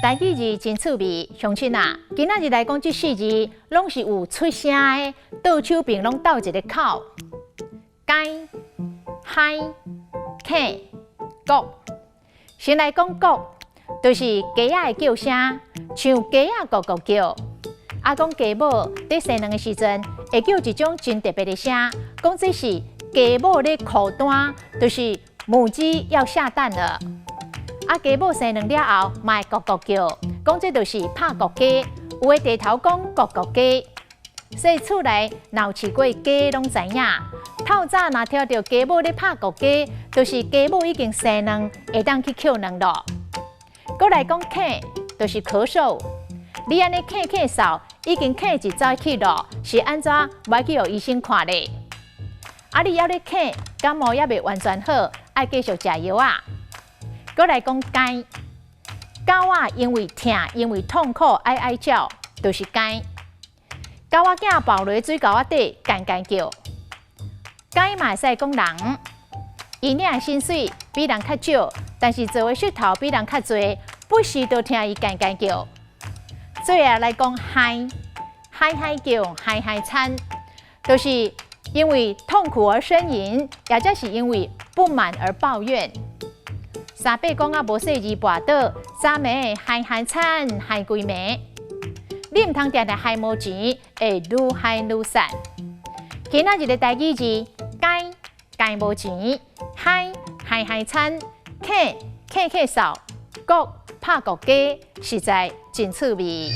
台语字真趣味，乡亲啊，今仔日来讲这4字，拢是有出声的，倒手并拢斗一个口。该、嗨、客、国。先来讲国，就是鸡仔的叫声，像鸡仔咕咕叫。讲鸡母在生卵的时阵，会叫一种真特别的声，讲这是鸡母咧哭单，就是母鸡要下蛋了。鸡母生卵了后，嘛会咕咕叫，讲这就是拍咕鸡。有的地头讲咕咕鸡，所以厝内闹饲过鸡拢知影。透早若听到鸡母咧拍咕鸡，就是鸡母已经生卵，会当去捡卵咯。搁来讲咳，就是咳嗽。你安尼咳咳嗽，已经咳一早去咯，是安怎要去予医生看咧？你还咧咳，感冒也未完全好，爱继续食药啊。搁来讲该，狗仔因为痛、因为痛苦哀叫，就是该。狗仔囝抱落水沟仔底，干干叫。该嘛会使讲人，伊领的薪水比人较少，但是做的噱头比人较多，不时都听伊干干叫。最后来讲嗨，嗨嗨叫，嗨嗨惨，就是因为痛苦而呻吟，也就是因为不满而抱怨。三八讲无细字跋倒，早暝嗨嗨惨，嗨规暝。你唔通定定嗨无钱，会愈嗨愈惨。今仔日的台语字，该无钱，嗨嗨惨，客嗽，国拍国鸡，实在真趣味。